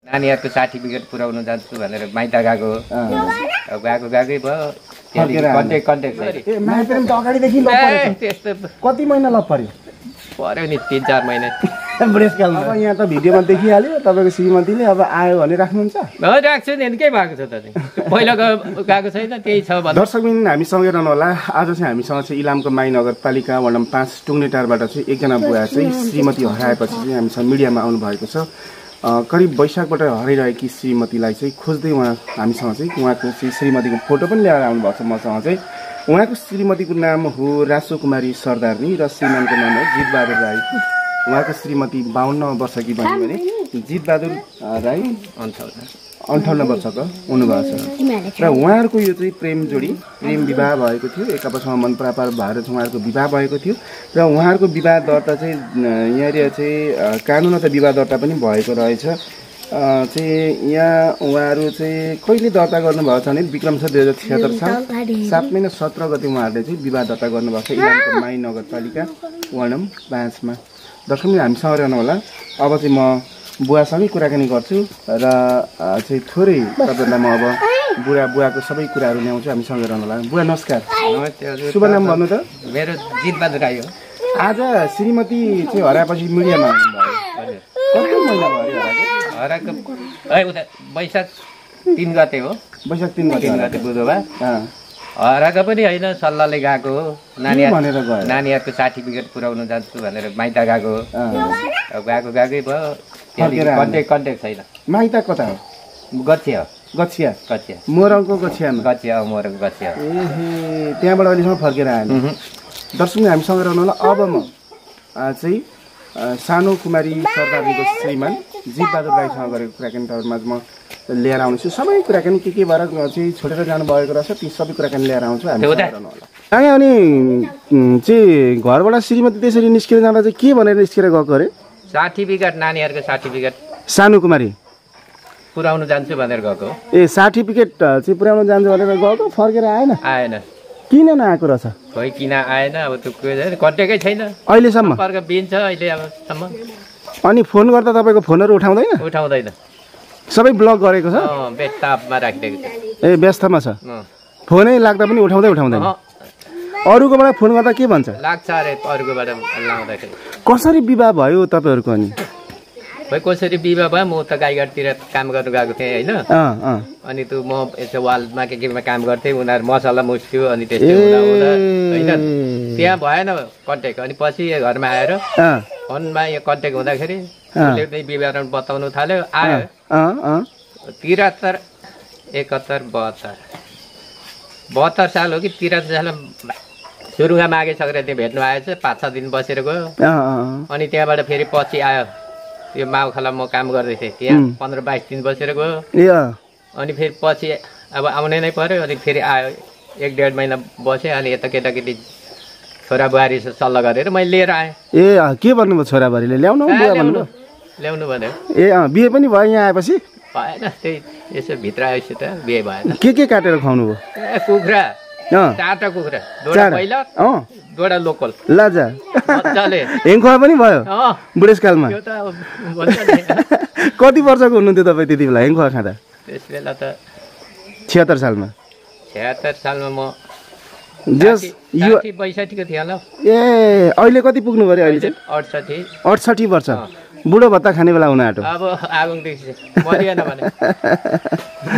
नानीहरुको सर्टिफिकेट पुराउन जान्छु भनेर माइत गएको अब गएको गएकै भयो कन्ट्याक्ट ए माइतले त अगाडिदेखि लप पर्यो त्यस्तो कति महिना लप पर्यो पर्यो नि 3-4 महिना बुढेसकालमा अब यहाँ त भिडियोमा देखिहाल्यो तपाईको श्रीमतीले अब आयो भने राख्नुहुन्छ राख्छु नि के भएको छ त पहिलाको गएको छैन त्यही छ भन्नु दर्शकबिन हामीसँगै रहनु होला आज चाहिँ हामीसँग चाहिँ इलामको माई नगरपालिका वडा नम्बर 5 टुङ्नेटारबाट चाहिँ एकजना बुवा चाहिँ श्रीमती हराएपछि चाहिँ हामीसँग मिडियामा आउनु भएको छ करिब वैशाखबाट हराइरहेकी श्रीमतीलाई चाहिँ खोज्दै उहाँ हामीसँग चाहिँ उहाँको चाहिँ श्रीमतीको फोटो पनि ल्याएर आउनु भएको छ मसँग चाहिँ उहाँको श्रीमतीको नाम हो रासो कुमारी सरदारनी र श्रीमानको नाम हो जितबहादुर राई उहाँको श्रीमती 52 वर्षकी भनियो भने जितबहादुर राई 58 वर्षको हुनुभएको छ र उहाँहरूको यो चाहिँ प्रेम जोडी प्रेम विवाह भएको थियो एक आपसमा मन परापर भएर उहाँहरूको विवाह भएको थियो र उहाँहरूको विवाह दर्ता चाहिँ यहाँनिर चाहिँ कानुनत विवाह दर्ता पनि भएको रहेछ चाहिँ यहाँ उहाँहरू चाहिँ कहिले दर्ता गर्नुभएको छ भने विक्रम छ 2076 साल 7 महिना 17 गते उहाँहरूले चाहिँ विवाह दर्ता गर्नुभएको छ इलामको माई नगरपालिका वडा नम्बर 5 मा दर्शकले हामीसँग रहनु होला अब चाहिँ म बुवासँगै कुराकानी गर्छु र चाहिँ थोरै तपाईहरुलाई म अब बुवाको सबै कुराहरू ल्याउँछु हामीसँग रहनु होला बुवा नमस्कार नमस्ते शुभ नाम भन्नु त मेरो जितबहादुर राई हो आज श्रीमती चाहिँ हराएपछि मिडियामा आउनुभयो कति महिना भयो हराएको उता वैशाख 3 गते हो वैशाख 3 गते बुधबार हराएको पनि होइन सल्लाहले गएको हो नानीहरुको सर्टिफिकेट पुराउन जान्छु भनेर माइत गएको अब गएकै भयो कन्ट्याक्ट छैन माइत कता हो गछिया मोरङको गछिया मोरङको गछिया ए त्यहाँबाट अहिलेसम्म फर्केर आएन दर्शकले हामीसँग रहनु होला अब म चाहिँ सानो कुमारी सरदारनीको श्रीमान जितबहादुर राईसँग गरेको कुराकानीमा म लिएर आउँछु सबै कुराकानी के भएर चाहिँ छोडेर जानु भएको रहेछ ती सबै कुराकानी लिएर आउँछु हामी रहनु होला आए अनि चाहिँ घरबाट श्रीमती त्यसरी निस्केर जाँदा चाहिँ के भनेर निस्केर गएको अरे सर्टिफिकेट नानीहरुको सर्टिफिकेट सानो कुमारी पुराउन जान्छु भनेर गएको ए सर्टिफिकेट चाहिँ पुराउन जान्छु भनेर गएको फर्केर आएन किन नआएको रहेछ खोइ किन आएन अब त्यो कन्ट्याक्टै छैन अहिलेसम्म सम्पर्क बिन छ अहिले अबसम्म अनि फोन गर्दा तपाईको फोनहरु उठाउँदैन सबै ब्लक गरेको छ व्यस्तमा राखिदिएको छ ए व्यस्तमा छ फोनै लाग्दा पनि उठाउँदैन अरूकोबाट फोन गर्दा के भन्छ लाग्छ अरे अरूकोबाट लाउँदाखेरि कसरी विवाह भयो तपाईहरुको अनि भाइ कसरी विवाह भयो म त गाईघाटतिर काम गर्नु गएको थिएँ हैन अनि त्यो म यसो वालमा केमा काम गर्थेँ उनीहरु मसला मुस्क्यो अनि त्यस्तै हुँदा हैन त्यहाँ भएन कन्ट्याक्ट अनि पछि घरमा आएर फोनमा यो कन्ट्याक्ट हुँदाखेरि उसले विवरण बताउनु थाल्यो आयो 73 71 72 साल हो कि 73 साल सुरुङा मागे सकेर त्यहाँ भेट्नु आएछ 5-6 दिन बसेर गयो अनि त्यहाँबाट फेरि पछि आयो यो माउखाला म काम गर्दै थिएँ त्यहाँ 15-22 दिन बसेर गयो अनि फेरि पछि अब आउने नै पर्यो अनि फेरि आयो 1-1.5 महिना बसेँ अनि यता केटाकेटी छोरा बुहारी सल्लाह गरेर मैले लिएर आएँ ए के भन्नुभयो छोरा बुहारीले ल्याउनु भन्यो ए बिहे पनि भयो यहाँ आएपछि भएन त्यही यसो भित्र आएपछि त बिहे भएन के काटेर खुवाउनु भयो ए कुखुरा 4टा कुखुरा दोडा पहिला दोडा लोकल लाजा मजाले हेङखुवा पनि भयो बुढेसकालमा कति वर्षको हुनुहुन्थ्यो तपाईँ त्यति बेला हेङखुवा खाँदा त्यस बेला त 76 सालमा 76 सालमा म 62 को थियो होला ए अहिले कति पुग्नु पर्यो अहिले 68 वर्ष बुढो भत्ता खाने बेला हुन आँट्यो अब आगोदेखि मरिएन भने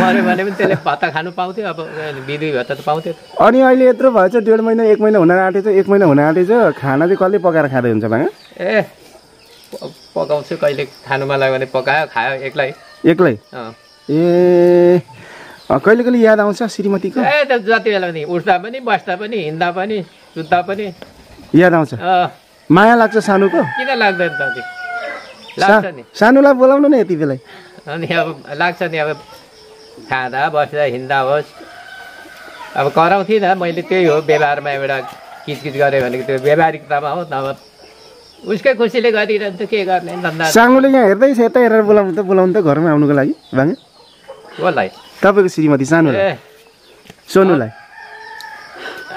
मर्यो भने पनि त्यसले भत्ता खानु पाउँथ्यो अब बिधुवी भत्ता त पाउँथ्यो अनि अहिले यत्रो भएछ 1.5 महिना 1 महिना हुन आँटेछ 1 महिना हुन आँटेछ खाना चाहिँ कसले पकाएर खाँदै हुन्छ भाङा ए पकाउँछु कहिले खानुमा लाग्यो भने पकायो खायो एक्लै ए कहिले कहिले याद आउँछ श्रीमतीको ए त जति बेला पनि उठ्दा पनि बस्दा पनि हिँड्दा पनि सुत्दा पनि याद आउँछ माया लाग्छ सानोको किन लाग्दैन त लाग्छ नि सानोलाई बोलाउनु न यति बेला अनि अब लाग्छ नि अब खाँदा बस्दा हिँड्दा होस् अब कराउँथेँ न मैले त्यही हो व्यवहारमा एउटा किचकिच गरेँ भनेको त्यो व्यवहारिकतामा हो नभए उसकै खुसीले गरिरहन्छ के गर्ने धन्दा सानोले यहाँ हेर्दैछ यता हेरेर बोलाउनु त घरमा आउनुको लागि भाङा कसलाई तपाईको श्रीमती सानोलाई सोनुलाई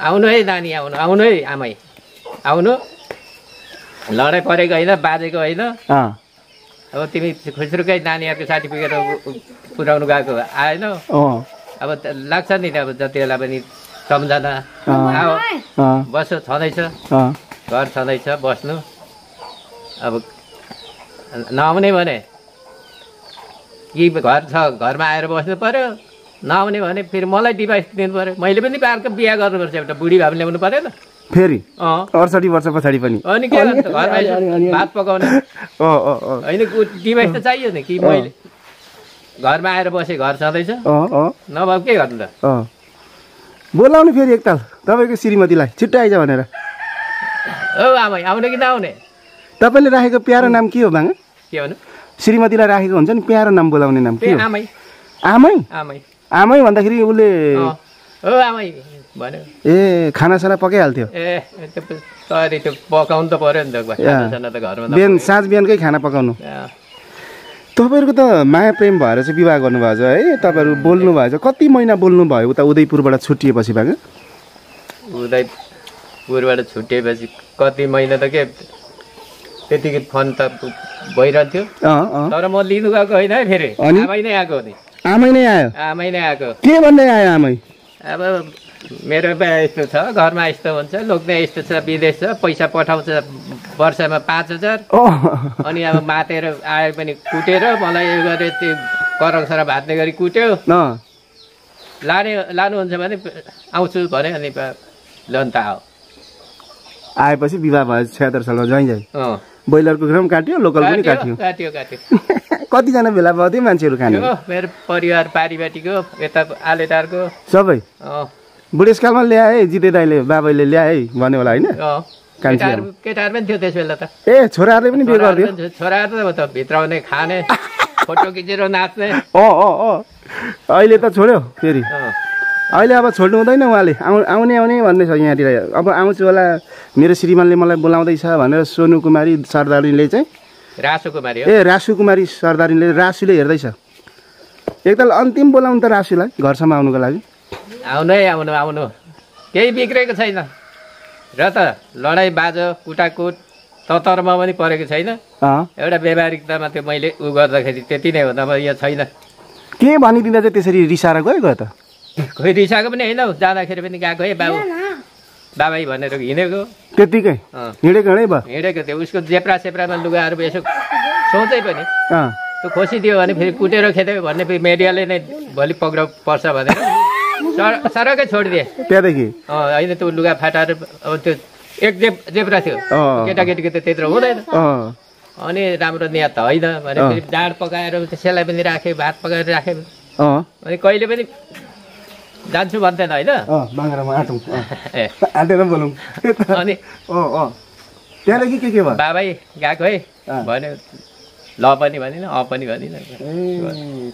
आउनु है नानी आउनु है आमै आउनु लडाइँ परेको होइन बाजेको होइन अब तिमी खुसरुकै नानीहरूको सर्टिफिकेट पुऱ्याउनु गएको आएन अब लाग्छ नि अब जति बेला पनि सम्झना आऊ बस्यो छँदैछ घर छँदैछ बस्नु अब नआउने भने कि घर छ घरमा आएर बस्नु पर्यो नआउने भने फेरि मलाई डिभाइस दिनु पर्यो मैले पनि अर्को बिहा गर्नुपर्छ एउटा बुढी भए पनि ल्याउनु परेन फेरि 68 वर्ष पछाडि पनि अनि के गर्नु घरमा भात पकाउने होइन डिभाइस त चाहियो नि कि मैले घरमा आएर बसेँ घर छँदैछ नभए के गर्नु त बोलाउने फेरि एकताल तपाईँको श्रीमतीलाई छिट्टै आइज भनेर ओ आमै आउने कि नआउने तपाईँले राखेको प्यारो नाम के हो बाङ्गा के भन्नु श्रीमतीलाई राखेको हुन्छ नि प्यारो नाम बोलाउने नाम के हो आमै आमै आमै आमै भन्दाखेरि उसले ओ आमै भन्यो ए खानासाना पकाइहाल्थ्यो ए तयारी त्यो पकाउनु त पर्यो नि त खानासाना त घरमा बिहान साँझ बिहानकै खाना पकाउनु तपाईँहरूको त माया प्रेम भएर चाहिँ विवाह गर्नुभएको छ है तपाईँहरू बोल्नु भएको छ कति महिना बोल्नु भयो उता उदयपुरबाट छुट्टिएपछि बाङ्गा उदयपुरबाट छुट्टिएपछि कति महिना त के त्यतिकै फोन त भइरहन्थ्यो तर म लिनु गएको होइन है फेरि आमै नै आएको नि आमै नै आयो आमै नै आएको के भन्दै आयो आमै अब मेरो यस्तो छ घरमा यस्तो हुन्छ लोग्ने यस्तो छ विदेश छ पैसा पठाउँछ वर्षमा 5,000 अनि अब मातेर आए पनि कुटेर मलाई यो गरे त्यो करङसरा भात्ने गरी कुट्यो लानुहुन्छ भने आउँछु भने अनि लन त आऊ आएपछि विवाह भयो 76 सालमा ज्वाइँ ब्रोइलरको ग्राम काट्यो लोकल पनि काट्यो कतिजना भेला भयो थियो मान्छेहरू खाने मेरो परिवार पारिबाटीको यता आलेटारको सबै बुढेसकालमा ल्याए जिते दाइले बाबैले ल्याए भन्यो होला होइन केटाहरू पनि थियो त्यस बेला त ए छोराहरूले पनि बिहे गरिदियो छोराहरू त भित्राउने खाने फोटो खिचेर नाच्ने अहिले त छोड्यो फेरि अहिले अब छोड्नु हुँदैन उहाँले आउने आउने भन्दैछ यहाँतिर अब आउँछु होला मेरो श्रीमानले मलाई बोलाउँदैछ भनेर सोनु कुमारी सरदारीले चाहिँ रासु कुमारी रासु कुमारी सरदारीले रासुले हेर्दैछ एकताल अन्तिम बोलाउनु त रासुलाई घरसम्म आउनुको लागि आउनु केही बिग्रेको छैन र त लडाइँ बाजो कुटाकुट ततरमा पनि परेको छैन एउटा व्यवहारिकतामा त्यो मैले उ गर्दाखेरि त्यति नै हो नभए यहाँ छैन के भनिदिँदा चाहिँ त्यसरी रिसाएर गयो त खोइ रिसाएको पनि होइन जाँदाखेरि पनि गएको है बाबाई भनेर हिँडेको त्यतिकै हिँडेको थियो उसको जेप्रा सेप्रामा लुगाहरू यसो सोचै पनि त्यो खोसिदियो भने फेरि कुटेर खेद्यो भन्ने फेरि मिडियाले नै भोलि पक्राउ पर्छ भनेर सरकै छोडिदिए त्यहाँदेखि होइन त्यो लुगा फाटाएर अब त्यो एक जेप्रा थियो केटाकेटीको त त्यत्रो हुँदैन अनि राम्रो नियत त होइन भने फेरि डाँड पकाएर त्यसलाई पनि राखेँ भात पकाएर राखेँ अनि कहिले पनि जान्छु भन्दैन होइन अनि त्यहाँदेखि के भयो बाबाई गएको है भन्यो ल पनि भनिन पनि भनिन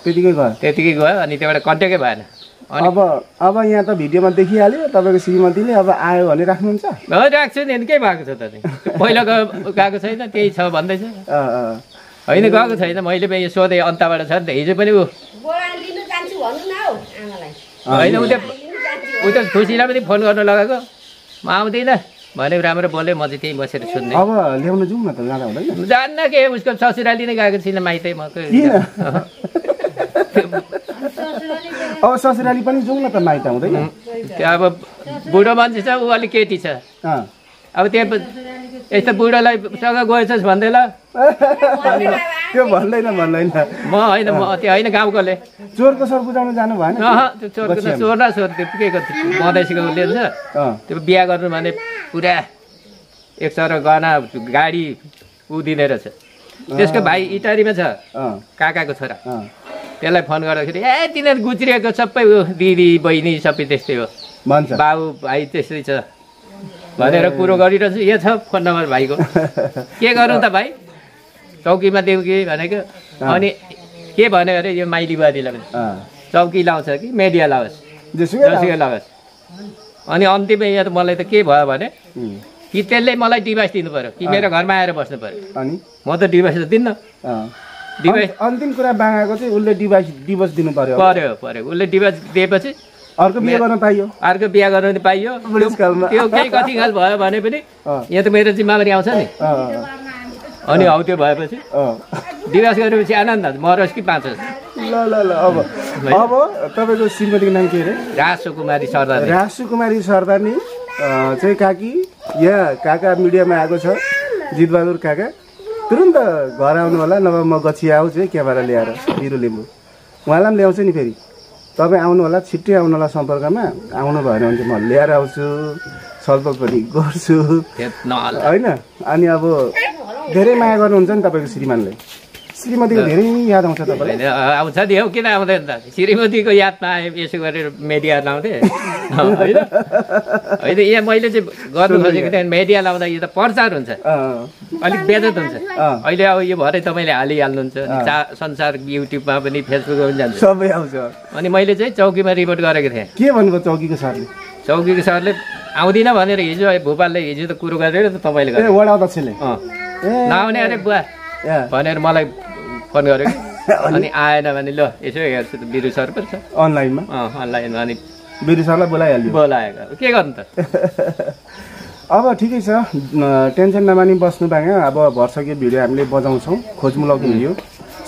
त्यतिकै गयो अनि त्यहाँबाट कन्ट्याक्टै भएन अब यहाँ त भिडियोमा देखिहाल्यो तपाईँको श्रीमतीले अब आयो भने राख्नुहुन्छ राख्छु नि के भएको छ त पहिला गएको छैन त्यही छ भन्दैछ होइन गएको छैन मैले पनि सोधेँ अन्तबाट छ नि त हिजो पनि होइन उ त खुसीलाई पनि फोन गर्न लगाएको म आउँदिनँ भने राम्रो बोल्यो म चाहिँ त्यही बसेर सुन्ने अब ल्याउन जाउँ न त जाँदा हुँदैन जान्न के उसको ससुराली नै गएको छैन माइतै म अब ससुराली पनि जाउँ न त माइत हुँदैन अब बुढो मान्छे छ ऊ अलिक केटी छ अब त्यहाँ यस्तो बुढोलाई सँग गएछस् भन्दै ल त्यो भन्दैन म होइन म त्यो होइन गाउँकोले चोरको सर बुझाउन जानु भएन त्यो चोरको त चोर न चोर त्यो के को मधेसीको लिन्छ त्यो बिहा गर्नु भने पुरा एक सर गहना गाडी ऊ दिने रहेछ त्यसको भाइ इटारीमा छ काकाको छोरा त्यसलाई फोन गर्दाखेरि ए तिनीहरू गुज्रिएको सबै दिदी बहिनी सबै त्यस्तै हो बाबु भाइ त्यस्तै छ भनेर कुरो गरिरहेछु यो छ फोन नम्बर भाइको के गरौँ त भाइ चौकीमा देऊ कि भनेको अनि के भन्यो अरे यो माइली बुहारीलाई पनि चौकी लाउँछ कि मिडिया लाओस् जसुकै लाओस् अनि अन्तिममा यहाँ त मलाई त के भयो भने कि त्यसले मलाई डिभाइस दिनु पर्यो कि मेरो घरमा आएर बस्नु पर्यो अनि म त डिभाइस त दिन्न डिभाइस अन्तिम कुरा बाँगाको चाहिँ उसले डिभोर्स दिनु पर्यो उसले डिभाइस दिएपछि अर्को बिहा गर्न पाइयो त्यो केही कति खाल भयो भने पनि यहाँ त मेरो जिम्मेवारी आउँछ नि अनि हौ त्यो भएपछि दिवस गरेपछि आनन्द मरोस् कि बाँचोस्। ल ल ल अब तपाईँको श्रीमतीको नाम के अरे? रासु कुमारी सरदार। रासु कुमारी सरदारनी चाहिँ काकी यहाँ काका मिडियामा आएको छ, जितबहादुर काका। तुरुन्त घर आउनु होला, नभए म गछिया आउँछु है क्याबाट ल्याएर बिरु लिम्बू। उहाँलाई पनि ल्याउँछु नि फेरि। तपाईँ आउनु होला, छिट्टै आउनु होला सम्पर्कमा। आउनु भएन भने चाहिँ म लिएर आउँछु, छलफल पनि गर्छु होइन। अनि अब धेरै माया गर्नुहुन्छ नि तपाईँको श्रीमानले। श्रीमतीको धेरै याद आउँछ तपाईँलाई? आउँछ नि हौ, किन आउँदैन त। श्रीमतीको यादमा यसो गरेर मिडिया लाउँथे होइन। होइन यहाँ मैले चाहिँ गर्नु खोजेको थिएँ, मिडिया लाउँदा यो त प्रचार हुन्छ, अलिक बेजत हुन्छ। अहिले अब यो भरे तपाईँले हालिहाल्नुहुन्छ, संसार युट्युबमा पनि फेसबुकमा पनि जान्छ, सबै आउँछ। अनि मैले चाहिँ चौकीमा रिपोर्ट गरेको थिएँ। के भन्नुभयो चौकीको सरले? चौकीको सरले आउँदिन भनेर हिजो भोपालले हिजो त कुरो गरेर तपाईँले ए वडा अध्यक्षले नआउने अरे बुवा भनेर मलाई फोन गर्यो कि। अनि आएन भने ल यसो हेर्छु त बिरु सर पनि छ अनलाइनमा। अनलाइनमा अनि बिरु सरलाई बोलाएको के गर्नु त। अब ठिकै छ, टेन्सन नमानी बस्नु बाँगे। अब भर्सक्यो भिडियो हामीले बजाउँछौँ, खोजमुलक भिडियो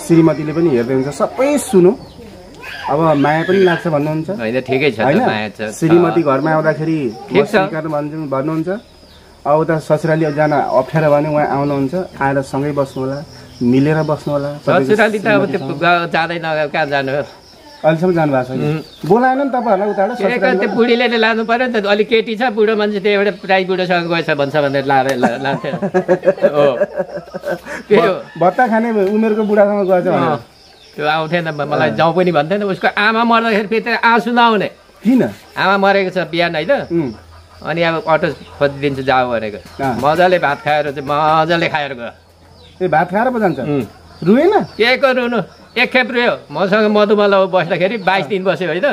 श्रीमतीले पनि हेर्दै हुन्छ, सबै सुनौ। अब माया पनि लाग्छ भन्नुहुन्छ होइन? ठिकै छ होइन। श्रीमती घरमा आउँदाखेरि भन्नुहुन्छ, अब त ससुराली जान अप्ठ्यारो भने उहाँ आउनुहुन्छ, आएर सँगै बस्नु होला, मिलेर बस्नु होला। ससुराली त अब त्यो जाँदैन, कहाँ जानु? अहिलेसम्म जानु भएको छैन। बोलाएन नि तपाईँहरूलाई उताबाट? त्यो बुढीले नै लानु पर्यो नि त, अलिक केटी छ, बुढो मान्छे त्यो एउटा प्राय बुढोसँग गएछ भन्छ भनेर लान्थ्यो। हो त्यो भत्ता खाने उमेरको बुढासँग गएछ भनेर त्यो आउँथेन। मलाई जाउँ पनि भन्थेन। उसको आमा मर्दाखेरि फेरि आँसु नआउने। किन? आमा मरेको छ बिहान होइन, अनि अब अटो खोजिदिन्छु जाऊ भनेको। मजाले भात खाएर चाहिँ मजाले खाएर गयो। ए भात खाएर पो जान्छ? रुएन? के को रुनु, एकखेप रुयो। मसँग मधुमला बस्दाखेरि 22 दिन बस्यो होइन।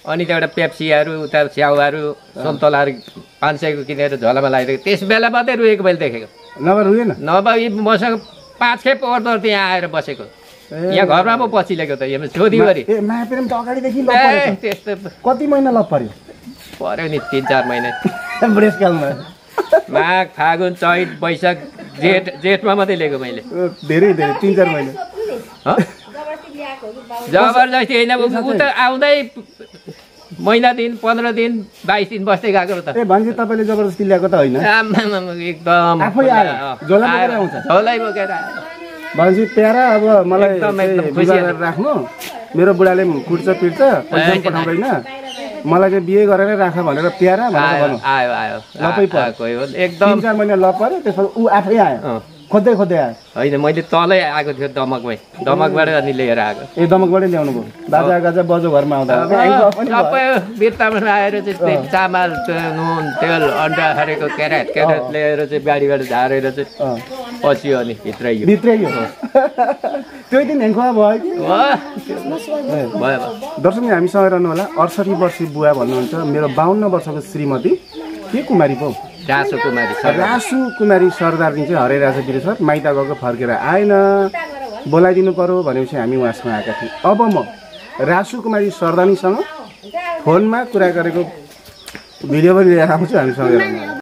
अनि त्यहाँबाट पेप्सीहरू, उता स्याउहरू, सन्तोलाहरू 500 को किनेर झोलामा लगाइदिएको। त्यस बेला मात्रै रुएको मैले देखेको, नभए रुएन। नभए मसँग 5 खेप अर्दर त्यहाँ आएर बसेको। यहाँ घरमा पो पछिलेको त, यहाँ छोरीवरी। ए माया प्रेम त अगाडिदेखि लप परेछ। त्यस्तो कति महिना लप पर्यो? पर्यो नि 3-4 महिना। बुढेसकालमा माघ फागुन चैत वैशाख जेठमा मात्रै लिएको मैले। धेरै 3-4 महिना जबरजस्ती होइन। ऊ त आउँदै महिना दिन 15 दिन 22 दिन बस्दै गएको त। ए भन्छ तपाईँले जबरजस्ती ल्याएको त होइन? एकदम आफै आयो, झोलै बोकेर भन्छ प्यारा। अब मलाई राख्नु, मेरो बुढाले कुट्छ पिट्छ, पैसा पठाउँदैन, मलाई चाहिँ बिहे गरेर राख भनेर प्यारा भनेर आयो लपै पर्यो। एकदम 3-4 महिना लप पर्यो, त्यसपछि ऊ आफै आयो, खोज्दै आयो। होइन मैले तलै आएको थियो दमकमै, दमकबाट अनि लिएर आएको। ए दमकबाटै ल्याउनु भयो? बाजा गाजा बजो घरमा आउँदा सबै बिर्तामा आएर चाहिँ चामल नुन तेल अन्डा खारेको क्यारेट लिएर चाहिँ गाडीबाट झारेर चाहिँ पसियो। अनि भित्रै त्यही दिन हेङ्खुवा भयो कि भयो। दर्शक हामीसँग रहनु होला 68 वर्षीय बुवा भन्नुहुन्छ। मेरो 52 वर्षको श्रीमती के कुमारी पो? रासु कुमारी सरदारनी चाहिँ हराइरहेछ बिरु सर। माइत गएको फर्केर आएन, बोलाइदिनु पर्यो भनेपछि हामी उहाँसँग आएका थियौँ। अब म रासु कुमारी सरदारनीसँग फोनमा कुरा गरेको भिडियो पनि लिएर आउँछु, हामीसँग।